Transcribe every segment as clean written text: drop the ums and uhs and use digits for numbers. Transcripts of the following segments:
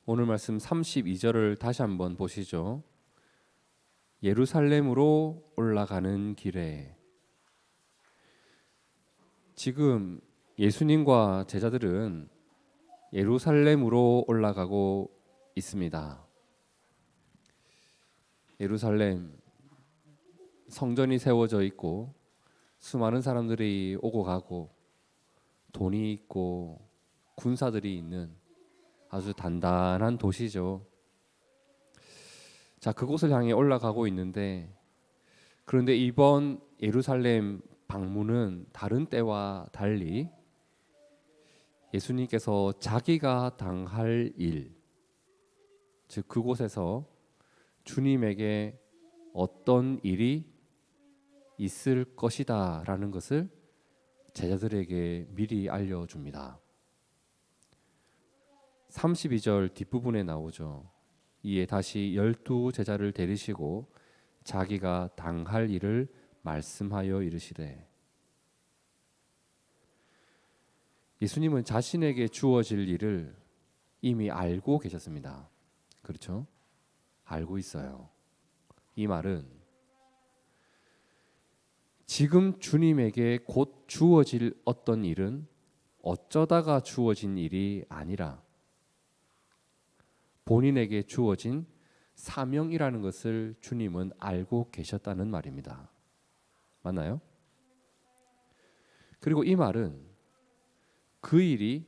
오늘 말씀 32절을 다시 한번 보시죠. 예루살렘으로 올라가는 길에. 지금 예수님과 제자들은 예루살렘으로 올라가고 있습니다. 예루살렘 성전이 세워져 있고 수많은 사람들이 오고 가고 돈이 있고 군사들이 있는 아주 단단한 도시죠. 자, 그곳을 향해 올라가고 있는데, 그런데 이번 예루살렘 방문은 다른 때와 달리 예수님께서 자기가 당할 일, 즉 그곳에서 주님에게 어떤 일이 있을 것이다라는 것을 제자들에게 미리 알려줍니다. 32절 뒷부분에 나오죠. 이에 다시 12제자를 데리시고 자기가 당할 일을 말씀하여 이르시되. 예수님은 자신에게 주어질 일을 이미 알고 계셨습니다. 그렇죠? 알고 있어요. 이 말은 지금 주님에게 곧 주어질 어떤 일은 어쩌다가 주어진 일이 아니라 본인에게 주어진 사명이라는 것을 주님은 알고 계셨다는 말입니다. 맞나요? 그리고 이 말은 그 일이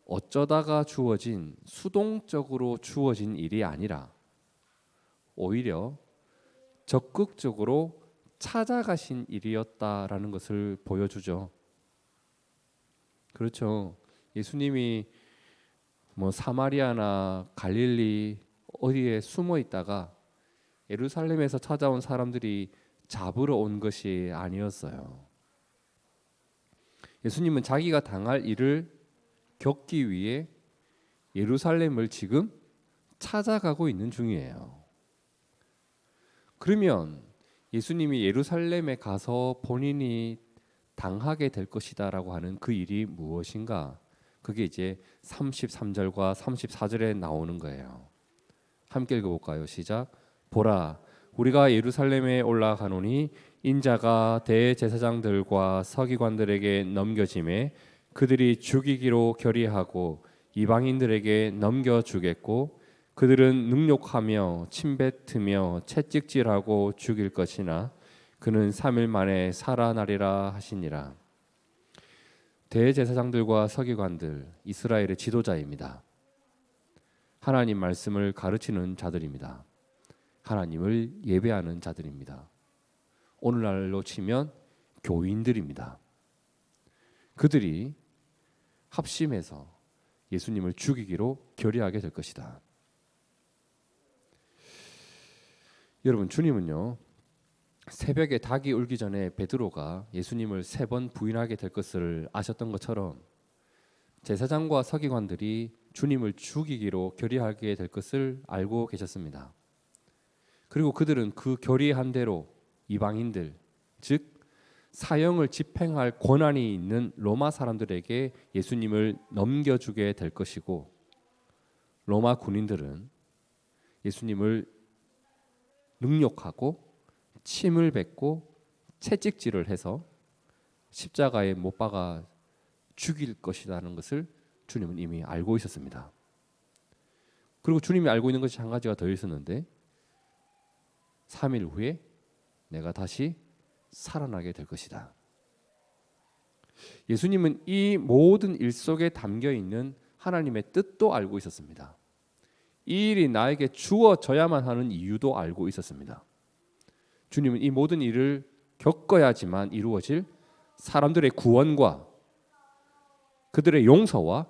어쩌다가 주어진, 수동적으로 주어진 일이 아니라 오히려 적극적으로 찾아가신 일이었다라는 것을 보여주죠. 그렇죠. 예수님이 사마리아나 갈릴리 어디에 숨어 있다가 예루살렘에서 찾아온 사람들이 잡으러 온 것이 아니었어요. 예수님은 자기가 당할 일을 겪기 위해 예루살렘을 지금 찾아가고 있는 중이에요. 그러면 예수님이 예루살렘에 가서 본인이 당하게 될 것이다라고 하는 그 일이 무엇인가? 그게 이제 33절과 34절에 나오는 거예요. 함께 읽어볼까요? 시작. 보라, 우리가 예루살렘에 올라가노니 인자가 대제사장들과 서기관들에게 넘겨짐에 그들이 죽이기로 결의하고 이방인들에게 넘겨주겠고 그들은 능욕하며 침뱉으며 채찍질하고 죽일 것이나 그는 3일 만에 살아나리라 하시니라. 대제사장들과 서기관들, 이스라엘의 지도자입니다. 하나님 말씀을 가르치는 자들입니다. 하나님을 예배하는 자들입니다. 오늘날로 치면 교인들입니다. 그들이 합심해서 예수님을 죽이기로 결의하게 될 것이다. 여러분, 주님은요, 새벽에 닭이 울기 전에 베드로가 예수님을 3번 부인하게 될 것을 아셨던 것처럼 제사장과 서기관들이 주님을 죽이기로 결의하게 될 것을 알고 계셨습니다. 그리고 그들은 그 결의한 대로 이방인들, 즉 사형을 집행할 권한이 있는 로마 사람들에게 예수님을 넘겨주게 될 것이고, 로마 군인들은 예수님을 능욕하고 침을 뱉고 채찍질을 해서 십자가에 못 박아 죽일 것이라는 것을 주님은 이미 알고 있었습니다. 그리고 주님이 알고 있는 것이 한 가지가 더 있었는데, 3일 후에 내가 다시 살아나게 될 것이다. 예수님은 이 모든 일 속에 담겨 있는 하나님의 뜻도 알고 있었습니다. 이 일이 나에게 주어져야만 하는 이유도 알고 있었습니다. 주님은 이 모든 일을 겪어야지만 이루어질 사람들의 구원과 그들의 용서와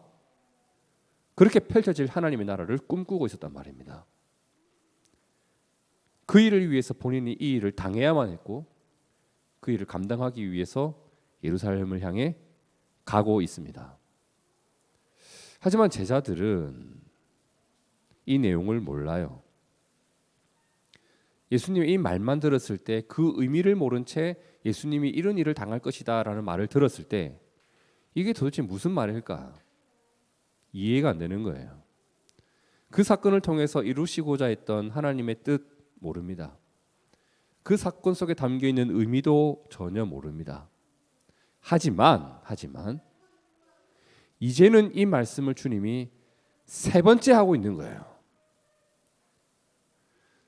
그렇게 펼쳐질 하나님의 나라를 꿈꾸고 있었단 말입니다. 그 일을 위해서 본인이 이 일을 당해야만 했고 그 일을 감당하기 위해서 예루살렘을 향해 가고 있습니다. 하지만 제자들은 이 내용을 몰라요. 예수님이 이 말만 들었을 때 그 의미를 모른 채 예수님이 이런 일을 당할 것이다 라는 말을 들었을 때 이게 도대체 무슨 말일까? 이해가 안 되는 거예요. 그 사건을 통해서 이루시고자 했던 하나님의 뜻 모릅니다. 그 사건 속에 담겨 있는 의미도 전혀 모릅니다. 하지만 이제는 이 말씀을 주님이 세 번째 하고 있는 거예요.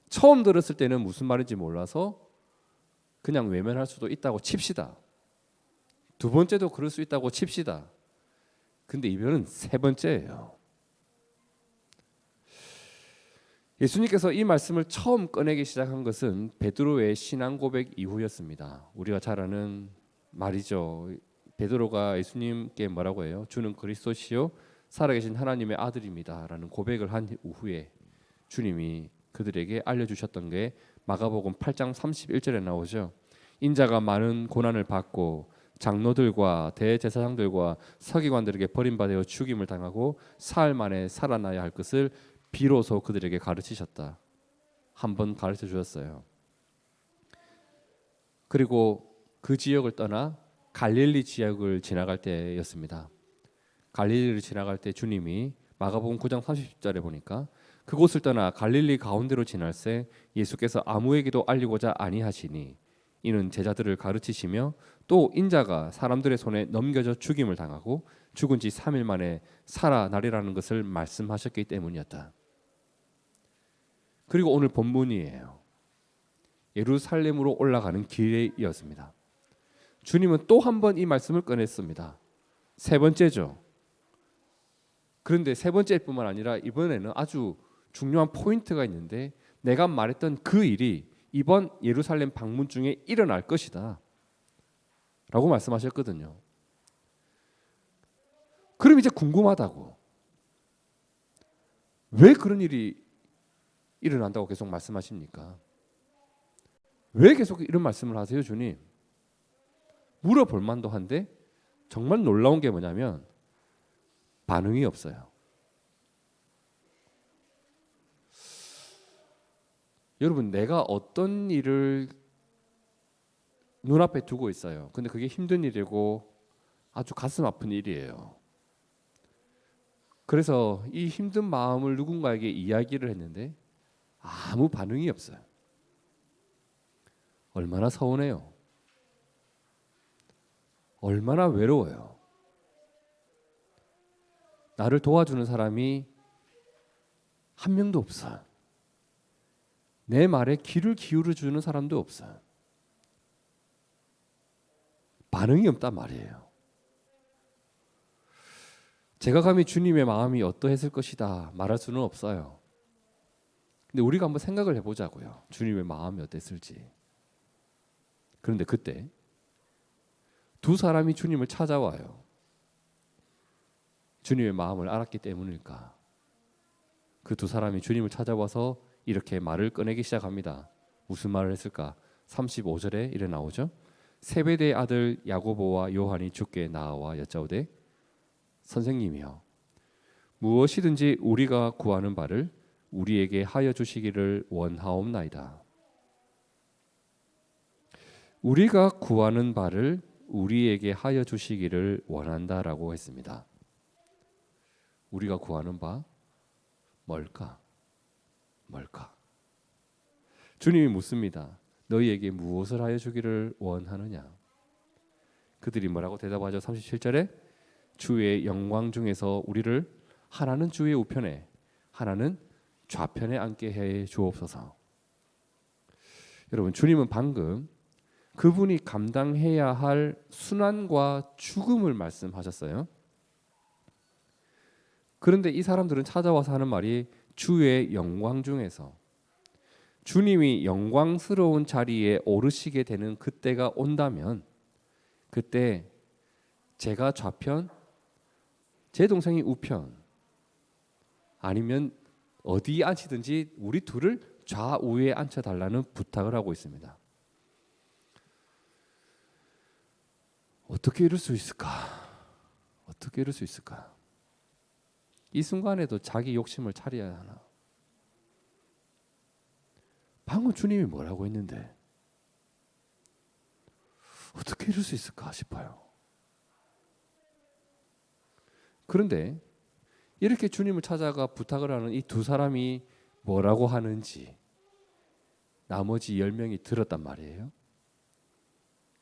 처음 들었을 때는 무슨 말인지 몰라서 그냥 외면할 수도 있다고 칩시다. 두 번째도 그럴 수 있다고 칩시다. 근데 이번은 세 번째예요. 예수님께서 이 말씀을 처음 꺼내기 시작한 것은 베드로의 신앙 고백 이후였습니다. 우리가 잘 아는 말이죠. 베드로가 예수님께 뭐라고 해요? 주는 그리스도시요 살아계신 하나님의 아들입니다 라는 고백을 한 이후에 주님이 그들에게 알려주셨던 게 마가복음 8장 31절에 나오죠. 인자가 많은 고난을 받고 장로들과 대제사장들과 서기관들에게 버림받아 죽임을 당하고 사흘 만에 살아나야 할 것을 비로소 그들에게 가르치셨다. 한번 가르쳐 주셨어요. 그리고 그 지역을 떠나 갈릴리 지역을 지나갈 때였습니다. 갈릴리를 지나갈 때 주님이 마가복음 9장 30절에 보니까 그곳을 떠나 갈릴리 가운데로 지날새 예수께서 아무에게도 알리고자 아니하시니 이는 제자들을 가르치시며 또 인자가 사람들의 손에 넘겨져 죽임을 당하고 죽은 지 3일 만에 살아나리라는 것을 말씀하셨기 때문이었다. 그리고 오늘 본문이에요. 예루살렘으로 올라가는 길이었습니다. 주님은 또 한 번 이 말씀을 꺼냈습니다. 세 번째죠. 그런데 세 번째일 뿐만 아니라 이번에는 아주 중요한 포인트가 있는데 내가 말했던 그 일이 이번 예루살렘 방문 중에 일어날 것이다 라고 말씀하셨거든요. 그럼 이제 궁금하다고. 왜 그런 일이 일어난다고 계속 말씀하십니까? 왜 계속 이런 말씀을 하세요, 주님? 물어볼 만도 한데 정말 놀라운 게 뭐냐면 반응이 없어요. 여러분, 내가 어떤 일을 눈앞에 두고 있어요. 근데 그게 힘든 일이고 아주 가슴 아픈 일이에요. 그래서 이 힘든 마음을 누군가에게 이야기를 했는데 아무 반응이 없어요. 얼마나 서운해요. 얼마나 외로워요. 나를 도와주는 사람이 한 명도 없어요. 내 말에 귀를 기울여 주는 사람도 없어요. 반응이 없단 말이에요. 제가 감히 주님의 마음이 어떠했을 것이다 말할 수는 없어요. 근데 우리가 한번 생각을 해보자고요. 주님의 마음이 어땠을지. 그런데 그때 두 사람이 주님을 찾아와요. 주님의 마음을 알았기 때문일까? 그 두 사람이 주님을 찾아와서 이렇게 말을 꺼내기 시작합니다. 무슨 말을 했을까? 35절에 이래 나오죠. 세베대의 아들 야고보와 요한이 주께 나와 여짜오되 선생님이여 무엇이든지 우리가 구하는 바를 우리에게 하여 주시기를 원하옵나이다. 우리가 구하는 바를 우리에게 하여 주시기를 원한다라고 했습니다. 우리가 구하는 바 뭘까? 주님이 묻습니다. 너희에게 무엇을 하여 주기를 원하느냐? 그들이 뭐라고 대답하죠? 37절에 주의 영광 중에서 우리를 하나는 주의 우편에 하나는 좌편에 앉게 해 주옵소서. 여러분, 주님은 방금 그분이 감당해야 할 순환과 죽음을 말씀하셨어요. 그런데 이 사람들은 찾아와서 하는 말이 주의 영광 중에서, 주님이 영광스러운 자리에 오르시게 되는 그때가 온다면 그때 제가 좌편, 제 동생이 우편, 아니면 어디에 앉히든지 우리 둘을 좌우에 앉혀달라는 부탁을 하고 있습니다. 어떻게 이럴 수 있을까? 어떻게 이럴 수 있을까? 이 순간에도 자기 욕심을 차려야 하나? 방금 주님이 뭐라고 했는데 어떻게 이럴 수 있을까 싶어요. 그런데 이렇게 주님을 찾아가 부탁을 하는 이 두 사람이 뭐라고 하는지 나머지 10명이 들었단 말이에요.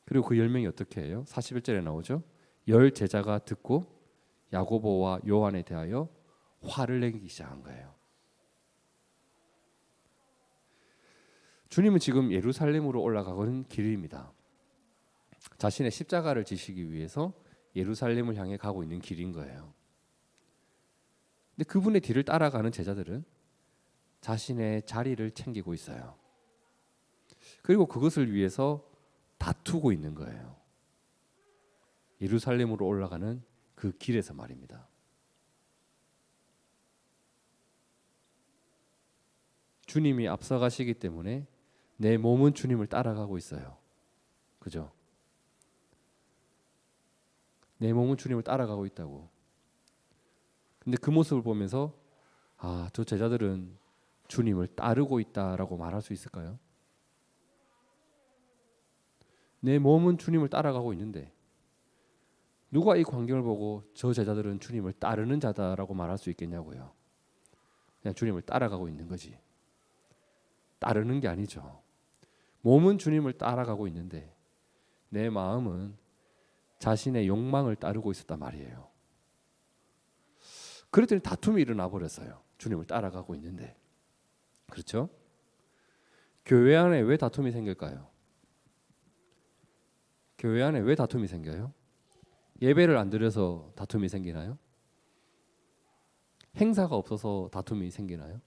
그리고 그 10명이 어떻게 해요? 41절에 나오죠. 10 제자가 듣고 야고보와 요한에 대하여 화를 내기 시작한 거예요. 주님은 지금 예루살렘으로 올라가는 길입니다. 자신의 십자가를 지시기 위해서 예루살렘을 향해 가고 있는 길인 거예요. 근데 그분의 뒤를 따라가는 제자들은 자신의 자리를 챙기고 있어요. 그리고 그것을 위해서 다투고 있는 거예요. 예루살렘으로 올라가는 그 길에서 말입니다. 주님이 앞서가시기 때문에 내 몸은 주님을 따라가고 있어요. 그죠? 내 몸은 주님을 따라가고 있다고. 근데 그 모습을 보면서 저 제자들은 주님을 따르고 있다라고 말할 수 있을까요? 내 몸은 주님을 따라가고 있는데 누가 이 광경을 보고 저 제자들은 주님을 따르는 자다라고 말할 수 있겠냐고요. 그냥 주님을 따라가고 있는 거지. 따르는 게 아니죠. 몸은 주님을 따라가고 있는데 내 마음은 자신의 욕망을 따르고 있었단 말이에요. 그랬더니 다툼이 일어나 버렸어요. 주님을 따라가고 있는데. 그렇죠? 교회 안에 왜 다툼이 생길까요? 교회 안에 왜 다툼이 생겨요? 예배를 안 드려서 다툼이 생기나요? 행사가 없어서 다툼이 생기나요?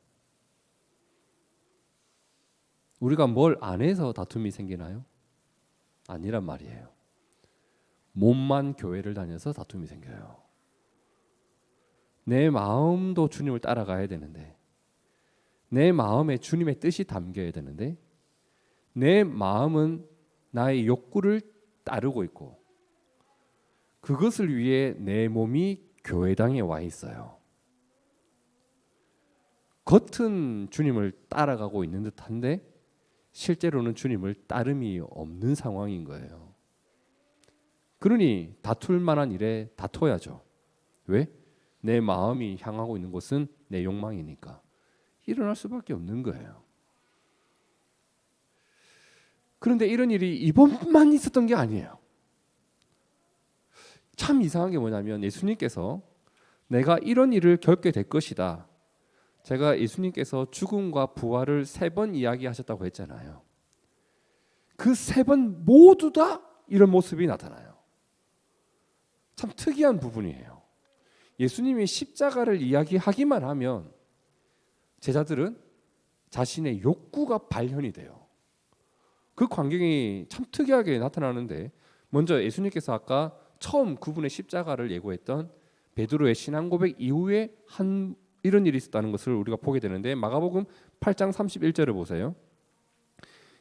우리가 뭘 안 해서 다툼이 생기나요? 아니란 말이에요. 몸만 교회를 다녀서 다툼이 생겨요. 내 마음도 주님을 따라가야 되는데 내 마음에 주님의 뜻이 담겨야 되는데 내 마음은 나의 욕구를 따르고 있고 그것을 위해 내 몸이 교회당에 와 있어요. 겉은 주님을 따라가고 있는 듯한데 실제로는 주님을 따름이 없는 상황인 거예요. 그러니 다툴 만한 일에 다퉈야죠. 왜? 내 마음이 향하고 있는 곳은 내 욕망이니까 일어날 수밖에 없는 거예요. 그런데 이런 일이 이번만 있었던 게 아니에요. 참 이상한 게 뭐냐면 예수님께서 내가 이런 일을 겪게 될 것이다. 제가 예수님께서 죽음과 부활을 3번 이야기하셨다고 했잖아요. 그 3번 모두 다 이런 모습이 나타나요. 참 특이한 부분이에요. 예수님이 십자가를 이야기하기만 하면 제자들은 자신의 욕구가 발현이 돼요. 그 광경이 참 특이하게 나타나는데 먼저 예수님께서 아까 처음 그분의 십자가를 예고했던 베드로의 신앙 고백 이후에 이런 일이 있었다는 것을 우리가 보게 되는데 마가복음 8장 31절을 보세요.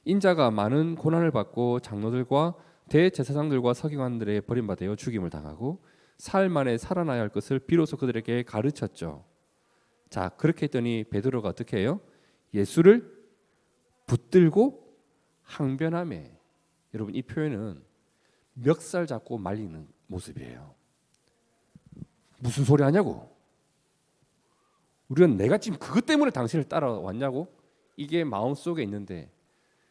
인자가 많은 고난을 받고 장로들과 대제사장들과 서기관들의 버림받아 죽임을 당하고 사흘 만에 살아나야 할 것을 비로소 그들에게 가르쳤죠. 자, 그렇게 했더니 베드로가 어떻게 해요? 예수를 붙들고 항변하며. 여러분 이 표현은 멱살 잡고 말리는 모습이에요. 무슨 소리 하냐고. 우리는 내가 지금 그것 때문에 당신을 따라왔냐고. 이게 마음속에 있는데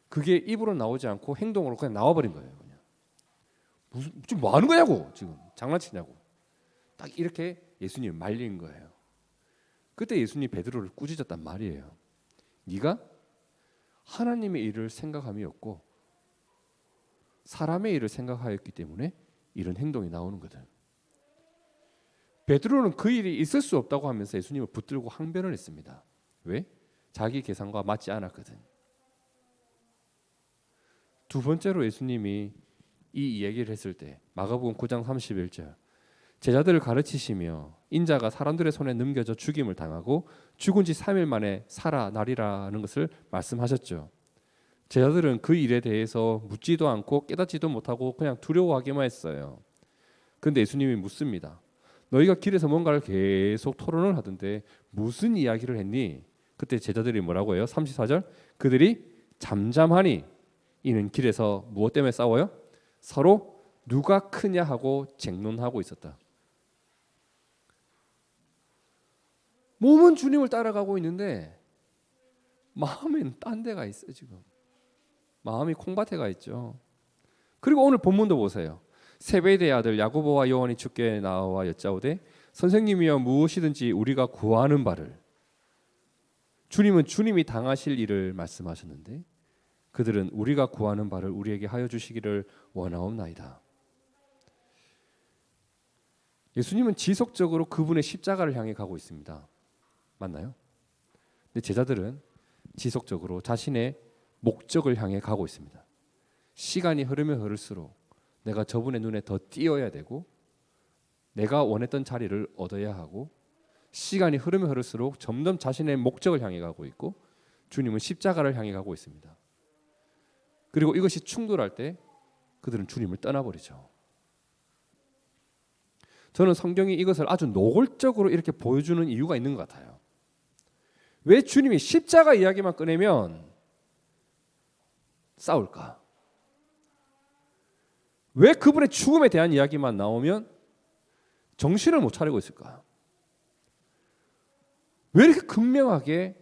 그게 입으로 나오지 않고 행동으로 그냥 나와버린 거예요. 그냥. 지금 뭐 하는 거냐고. 지금 장난치냐고. 딱 이렇게 예수님을 말린 거예요. 그때 예수님이 베드로를 꾸짖었단 말이에요. 네가 하나님의 일을 생각함이 없고 사람의 일을 생각하였기 때문에 이런 행동이 나오는 거든. 베드로는 그 일이 있을 수 없다고 하면서 예수님을 붙들고 항변을 했습니다. 왜? 자기 계산과 맞지 않았거든. 두 번째로 예수님이 이 얘기를 했을 때 마가복음 9장 31절 제자들을 가르치시며 인자가 사람들의 손에 넘겨져 죽임을 당하고 죽은 지 3일 만에 살아나리라는 것을 말씀하셨죠. 제자들은 그 일에 대해서 묻지도 않고 깨닫지도 못하고 그냥 두려워하기만 했어요. 그런데 예수님이 묻습니다. 너희가 길에서 뭔가를 계속 토론을 하던데 무슨 이야기를 했니? 그때 제자들이 뭐라고 해요? 34절 그들이 잠잠하니 이는 길에서 무엇 때문에 싸워요? 서로 누가 크냐 하고 쟁론하고 있었다. 몸은 주님을 따라가고 있는데 마음에는 딴 데가 있어요. 지금 마음이 콩밭에 가 있죠. 그리고 오늘 본문도 보세요. 세베대의 아들 야고보와 요한이 주께 나와 여짜오되 선생님이여 무엇이든지 우리가 구하는 바를. 주님은 주님이 당하실 일을 말씀하셨는데 그들은 우리가 구하는 바를 우리에게 하여 주시기를 원하옵나이다. 예수님은 지속적으로 그분의 십자가를 향해 가고 있습니다. 맞나요? 근데 제자들은 지속적으로 자신의 목적을 향해 가고 있습니다. 시간이 흐르면 흐를수록 내가 저분의 눈에 더 띄어야 되고 내가 원했던 자리를 얻어야 하고 시간이 흐르면 흐를수록 점점 자신의 목적을 향해 가고 있고 주님은 십자가를 향해 가고 있습니다. 그리고 이것이 충돌할 때 그들은 주님을 떠나버리죠. 저는 성경이 이것을 아주 노골적으로 이렇게 보여주는 이유가 있는 것 같아요. 왜 주님이 십자가 이야기만 꺼내면 싸울까? 왜 그분의 죽음에 대한 이야기만 나오면 정신을 못 차리고 있을까? 왜 이렇게 극명하게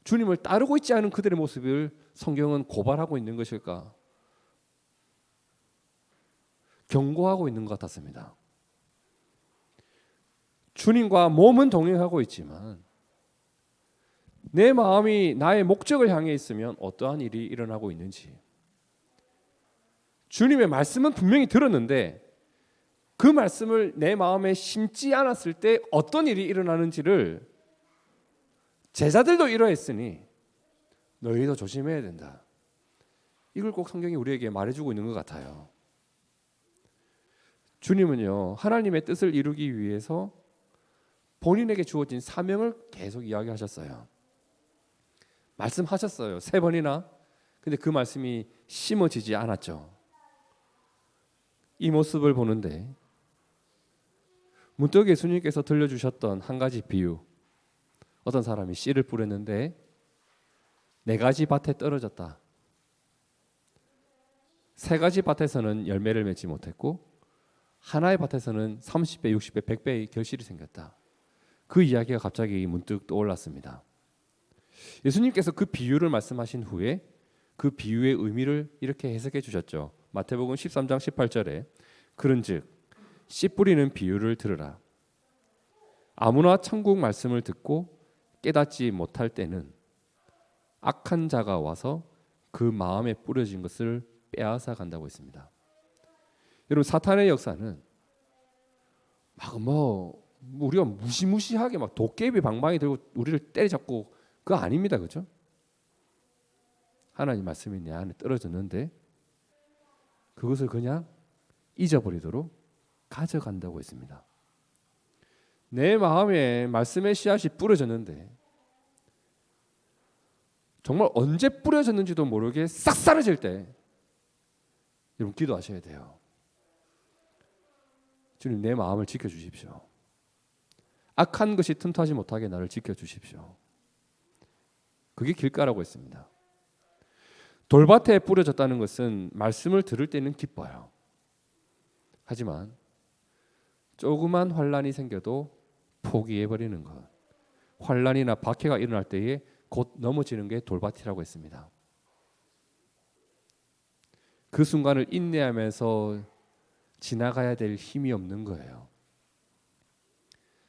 주님을 따르고 있지 않은 그들의 모습을 성경은 고발하고 있는 것일까? 경고하고 있는 것 같았습니다. 주님과 몸은 동행하고 있지만 내 마음이 나의 목적을 향해 있으면 어떠한 일이 일어나고 있는지, 주님의 말씀은 분명히 들었는데 그 말씀을 내 마음에 심지 않았을 때 어떤 일이 일어나는지를 제자들도 이러했으니 너희도 조심해야 된다. 이걸 꼭 성경이 우리에게 말해주고 있는 것 같아요. 주님은요, 하나님의 뜻을 이루기 위해서 본인에게 주어진 사명을 계속 이야기하셨어요. 말씀하셨어요. 3번이나. 근데 그 말씀이 심어지지 않았죠. 이 모습을 보는데 문득 예수님께서 들려주셨던 한 가지 비유. 어떤 사람이 씨를 뿌렸는데 4가지 밭에 떨어졌다. 3가지 밭에서는 열매를 맺지 못했고 하나의 밭에서는 30배, 60배, 100배의 결실이 생겼다. 그 이야기가 갑자기 문득 떠올랐습니다. 예수님께서 그 비유를 말씀하신 후에 그 비유의 의미를 이렇게 해석해 주셨죠. 마태복음 13장 18절에 그런즉 씨 뿌리는 비유를 들으라. 아무나 천국 말씀을 듣고 깨닫지 못할 때는 악한 자가 와서 그 마음에 뿌려진 것을 빼앗아 간다고 했습니다. 여러분, 사탄의 역사는 막 우리가 무시무시하게 막 도깨비 방망이 들고 우리를 때려잡고 그거 아닙니다. 그렇죠? 하나님 말씀이 내 안에 떨어졌는데 그것을 그냥 잊어버리도록 가져간다고 했습니다. 내 마음에 말씀의 씨앗이 뿌려졌는데 정말 언제 뿌려졌는지도 모르게 싹 사라질 때 여러분 기도하셔야 돼요. 주님, 내 마음을 지켜주십시오. 악한 것이 틈타지 못하게 나를 지켜주십시오. 그게 길가라고 했습니다. 돌밭에 뿌려졌다는 것은 말씀을 들을 때는 기뻐요. 하지만 조그만 환란이 생겨도 포기해버리는 것, 환란이나 박해가 일어날 때에 곧 넘어지는 게 돌밭이라고 했습니다. 그 순간을 인내하면서 지나가야 될 힘이 없는 거예요.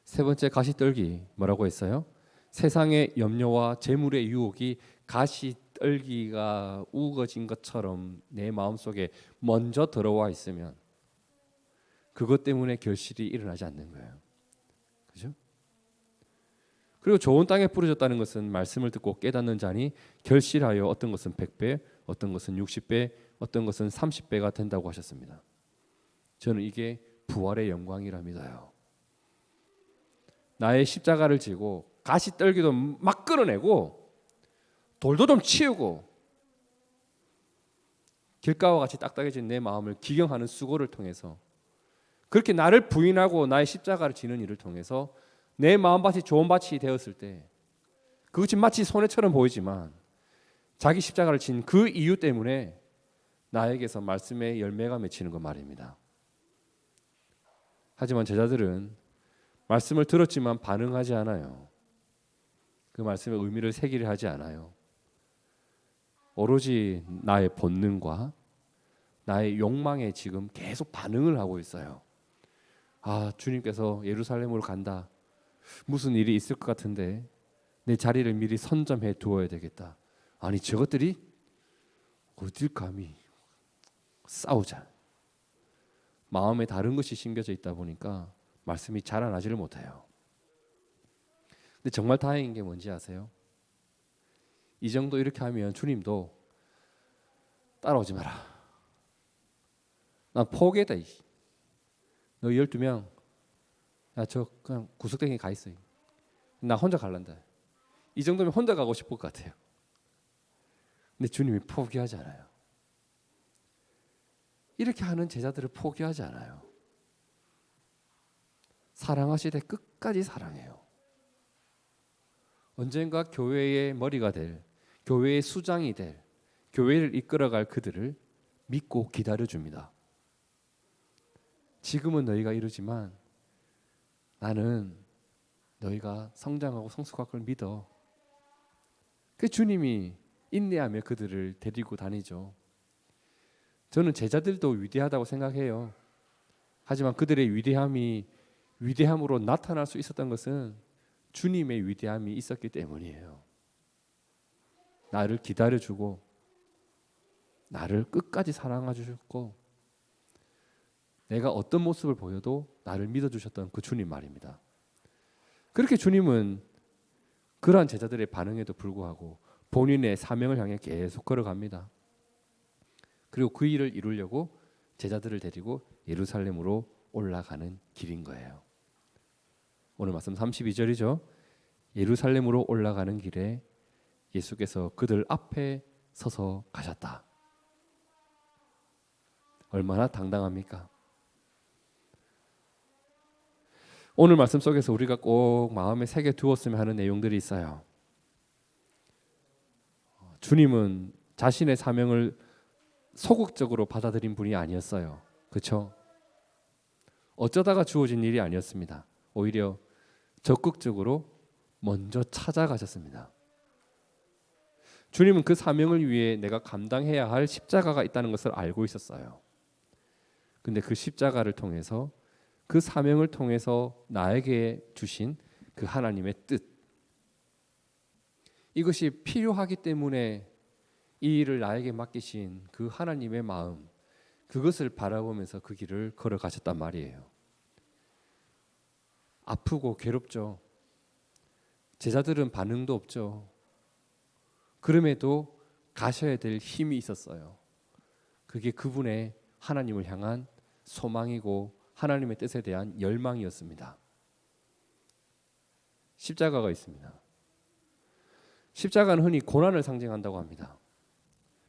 3번째 가시떨기 뭐라고 했어요? 세상의 염려와 재물의 유혹이 가시떨기가 우거진 것처럼 내 마음속에 먼저 들어와 있으면 그것 때문에 결실이 일어나지 않는 거예요. 그죠? 그리고 좋은 땅에 뿌려졌다는 것은 말씀을 듣고 깨닫는 자니 결실하여 어떤 것은 100배, 어떤 것은 60배, 어떤 것은 30배가 된다고 하셨습니다. 저는 이게 부활의 영광이라 믿어요. 나의 십자가를 지고 가시떨기도 막 끌어내고 돌도 좀 치우고 길가와 같이 딱딱해진 내 마음을 기경하는 수고를 통해서 그렇게 나를 부인하고 나의 십자가를 지는 일을 통해서 내 마음밭이 좋은 밭이 되었을 때 그것이 마치 손해처럼 보이지만 자기 십자가를 진 그 이유 때문에 나에게서 말씀의 열매가 맺히는 것 말입니다. 하지만 제자들은 말씀을 들었지만 반응하지 않아요. 그 말씀의 의미를 새기려 하지 않아요. 오로지 나의 본능과 나의 욕망에 지금 계속 반응을 하고 있어요. 아, 주님께서 예루살렘으로 간다. 무슨 일이 있을 것 같은데 내 자리를 미리 선점해 두어야 되겠다. 아니, 저것들이 어딜 감히 싸우자. 마음에 다른 것이 심겨져 있다 보니까 말씀이 자라나지를 못해요. 근데 정말 다행인 게 뭔지 아세요? 이 정도 이렇게 하면 주님도 따라오지 마라. 난 포기했다. 너 12명, 야, 저 그냥 구석탱이 가 있어. 나 혼자 갈란다. 이 정도면 혼자 가고 싶을 것 같아요. 근데 주님이 포기하지 않아요. 이렇게 하는 제자들을 포기하지 않아요. 사랑하시되 끝까지 사랑해요. 언젠가 교회의 머리가 될, 교회의 수장이 될, 교회를 이끌어갈 그들을 믿고 기다려줍니다. 지금은 너희가 이러지만 나는 너희가 성장하고 성숙할 걸 믿어. 그 주님이 인내하며 그들을 데리고 다니죠. 저는 제자들도 위대하다고 생각해요. 하지만 그들의 위대함으로 나타날 수 있었던 것은 주님의 위대함이 있었기 때문이에요. 나를 기다려주고 나를 끝까지 사랑해주셨고 내가 어떤 모습을 보여도 나를 믿어주셨던 그 주님 말입니다. 그렇게 주님은 그러한 제자들의 반응에도 불구하고 본인의 사명을 향해 계속 걸어갑니다. 그리고 그 일을 이루려고 제자들을 데리고 예루살렘으로 올라가는 길인 거예요. 오늘 말씀 32절이죠. 예루살렘으로 올라가는 길에 예수께서 그들 앞에 서서 가셨다. 얼마나 당당합니까? 오늘 말씀 속에서 우리가 꼭 마음에 새겨 두었으면 하는 내용들이 있어요. 주님은 자신의 사명을 소극적으로 받아들인 분이 아니었어요. 그렇죠? 어쩌다가 주어진 일이 아니었습니다. 오히려 적극적으로 먼저 찾아가셨습니다. 주님은 그 사명을 위해 내가 감당해야 할 십자가가 있다는 것을 알고 있었어요. 근데 그 십자가를 통해서 그 사명을 통해서 나에게 주신 그 하나님의 뜻, 이것이 필요하기 때문에 이 일을 나에게 맡기신 그 하나님의 마음, 그것을 바라보면서 그 길을 걸어가셨단 말이에요. 아프고 괴롭죠. 제자들은 반응도 없죠. 그럼에도 가셔야 될 힘이 있었어요. 그게 그분의 하나님을 향한 소망이고 하나님의 뜻에 대한 열망이었습니다. 십자가가 있습니다. 십자가는 흔히 고난을 상징한다고 합니다.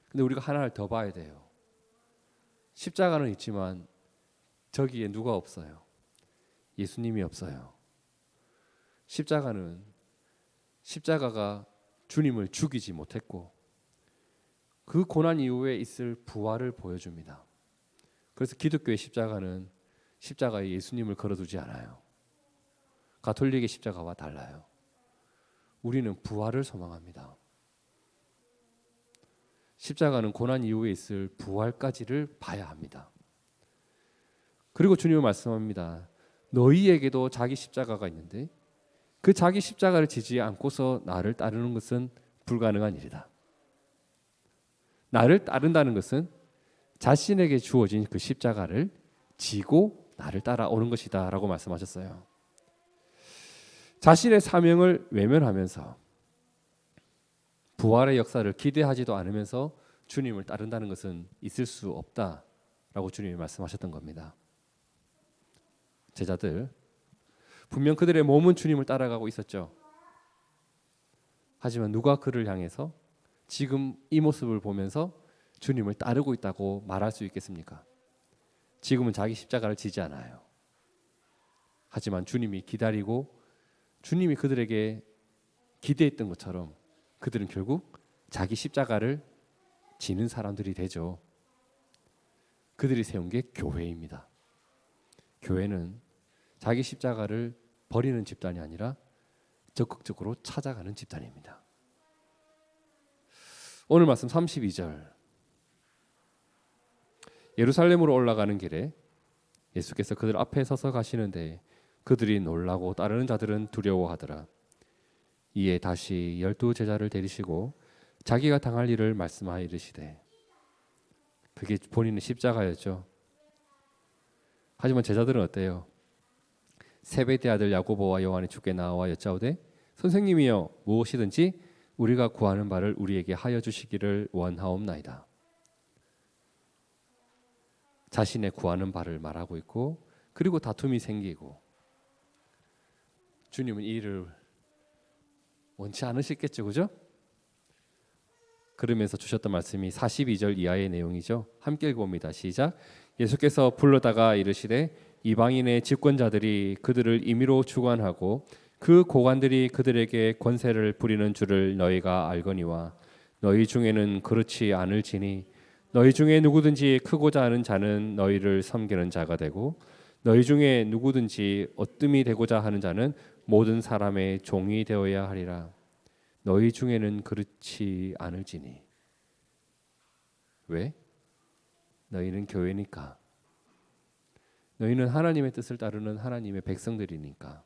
근데 우리가 하나를 더 봐야 돼요. 십자가는 있지만 저기에 누가 없어요? 예수님이 없어요. 십자가가 주님을 죽이지 못했고 그 고난 이후에 있을 부활을 보여줍니다. 그래서 기독교의 십자가는 십자가에 예수님을 걸어두지 않아요. 가톨릭의 십자가와 달라요. 우리는 부활을 소망합니다. 십자가는 고난 이후에 있을 부활까지를 봐야 합니다. 그리고 주님은 말씀합니다. 너희에게도 자기 십자가가 있는데 그 자기 십자가를 지지 않고서 나를 따르는 것은 불가능한 일이다. 나를 따른다는 것은 자신에게 주어진 그 십자가를 지고 나를 따라오는 것이다 라고 말씀하셨어요. 자신의 사명을 외면하면서 부활의 역사를 기대하지도 않으면서 주님을 따른다는 것은 있을 수 없다라고 주님이 말씀하셨던 겁니다. 제자들 분명 그들의 몸은 주님을 따라가고 있었죠. 하지만 누가 그를 향해서 지금 이 모습을 보면서 주님을 따르고 있다고 말할 수 있겠습니까? 지금은 자기 십자가를 지지 않아요. 하지만 주님이 기다리고 주님이 그들에게 기대했던 것처럼 그들은 결국 자기 십자가를 지는 사람들이 되죠. 그들이 세운 게 교회입니다. 교회는 자기 십자가를 버리는 집단이 아니라 적극적으로 찾아가는 집단입니다. 오늘 말씀 32절, 예루살렘으로 올라가는 길에 예수께서 그들 앞에 서서 가시는데 그들이 놀라고 따르는 자들은 두려워하더라. 이에 다시 12 제자를 데리시고 자기가 당할 일을 말씀하여 이르시되, 그게 본인의 십자가였죠. 하지만 제자들은 어때요? 세베대 아들 야고보와 요한이 주께 나와 여짜오되, 선생님이여, 무엇이든지 우리가 구하는 바를 우리에게 하여 주시기를 원하옵나이다. 자신의 구하는 바를 말하고 있고, 그리고 다툼이 생기고, 주님은 이 일을 원치 않으셨겠죠, 그죠? 그러면서 주셨던 말씀이 42절 이하의 내용이죠. 함께 읽어봅니다. 시작. 예수께서 불러다가 이르시되, 이방인의 집권자들이 그들을 임의로 주관하고 그 고관들이 그들에게 권세를 부리는 줄을 너희가 알거니와 너희 중에는 그렇지 않을지니 너희 중에 누구든지 크고자 하는 자는 너희를 섬기는 자가 되고 너희 중에 누구든지 어뜸이 되고자 하는 자는 모든 사람의 종이 되어야 하리라. 너희 중에는 그렇지 않을지니. 왜? 너희는 교회니까. 너희는 하나님의 뜻을 따르는 하나님의 백성들이니까.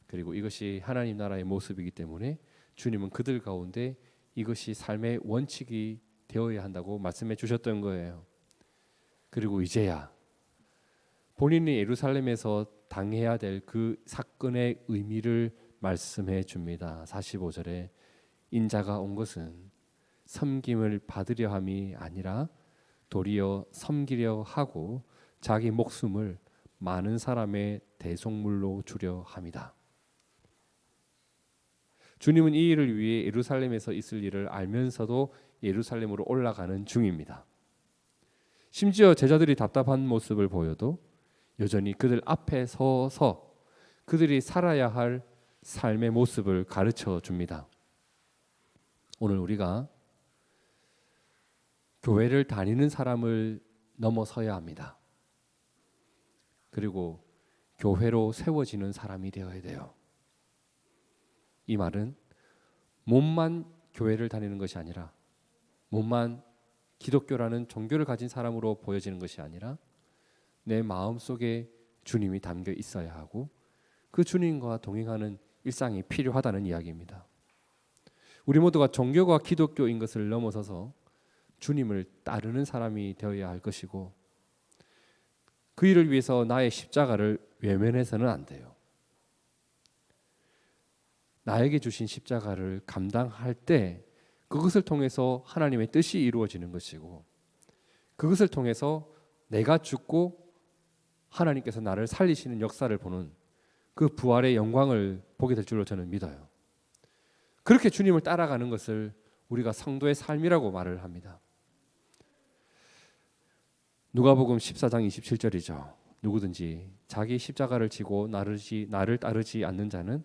그리고 이것이 하나님 나라의 모습이기 때문에 주님은 그들 가운데 이것이 삶의 원칙이 되어야 한다고 말씀해 주셨던 거예요. 그리고 이제야 본인이 예루살렘에서 당해야 될 그 사건의 의미를 말씀해 줍니다. 45절에 인자가 온 것은 섬김을 받으려 함이 아니라 도리어 섬기려 하고 자기 목숨을 많은 사람의 대속물로 주려 함이다. 주님은 이 일을 위해 예루살렘에서 있을 일을 알면서도 예루살렘으로 올라가는 중입니다. 심지어 제자들이 답답한 모습을 보여도 여전히 그들 앞에 서서 그들이 살아야 할 삶의 모습을 가르쳐 줍니다. 오늘 우리가 교회를 다니는 사람을 넘어서야 합니다. 그리고 교회로 세워지는 사람이 되어야 돼요. 이 말은 몸만 교회를 다니는 것이 아니라, 몸만 기독교라는 종교를 가진 사람으로 보여지는 것이 아니라 내 마음속에 주님이 담겨 있어야 하고 그 주님과 동행하는 일상이 필요하다는 이야기입니다. 우리 모두가 종교가 기독교인 것을 넘어서서 주님을 따르는 사람이 되어야 할 것이고, 그 일을 위해서 나의 십자가를 외면해서는 안 돼요. 나에게 주신 십자가를 감당할 때 그것을 통해서 하나님의 뜻이 이루어지는 것이고, 그것을 통해서 내가 죽고 하나님께서 나를 살리시는 역사를 보는 그 부활의 영광을 보게 될 줄로 저는 믿어요. 그렇게 주님을 따라가는 것을 우리가 성도의 삶이라고 말을 합니다. 누가복음 14장 27절이죠. 누구든지 자기 십자가를 지고 나를 따르지 않는 자는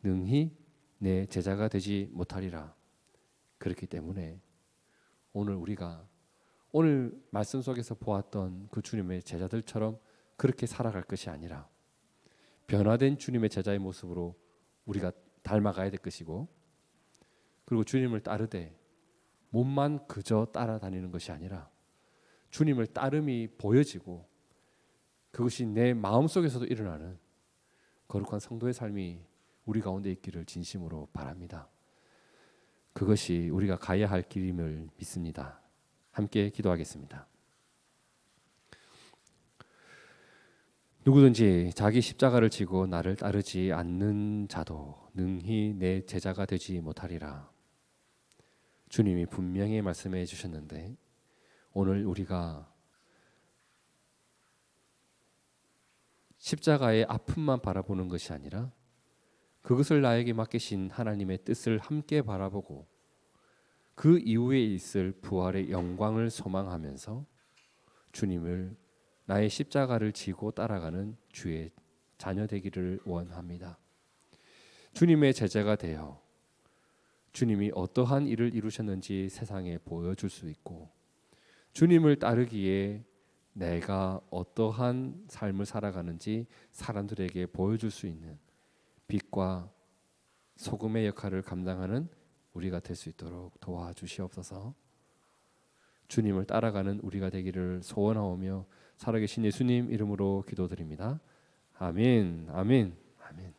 능히 내 제자가 되지 못하리라. 그렇기 때문에 우리가 오늘 말씀 속에서 보았던 그 주님의 제자들처럼 그렇게 살아갈 것이 아니라 변화된 주님의 제자의 모습으로 우리가 닮아가야 될 것이고, 그리고 주님을 따르되 몸만 그저 따라다니는 것이 아니라 주님을 따름이 보여지고 그것이 내 마음속에서도 일어나는 거룩한 성도의 삶이 우리 가운데 있기를 진심으로 바랍니다. 그것이 우리가 가야 할 길임을 믿습니다. 함께 기도하겠습니다. 누구든지 자기 십자가를 지고 나를 따르지 않는 자도 능히 내 제자가 되지 못하리라. 주님이 분명히 말씀해 주셨는데, 오늘 우리가 십자가의 아픔만 바라보는 것이 아니라 그것을 나에게 맡기신 하나님의 뜻을 함께 바라보고 그 이후에 있을 부활의 영광을 소망하면서 주님을, 나의 십자가를 지고 따라가는 주의 자녀 되기를 원합니다. 주님의 제자가 되어 주님이 어떠한 일을 이루셨는지 세상에 보여줄 수 있고, 주님을 따르기에 내가 어떠한 삶을 살아가는지 사람들에게 보여줄 수 있는 빛과 소금의 역할을 감당하는 우리가 될 수 있도록 도와주시옵소서. 주님을 따라가는 우리가 되기를 소원하오며 살아계신 예수님 이름으로 기도드립니다. 아멘, 아멘, 아멘.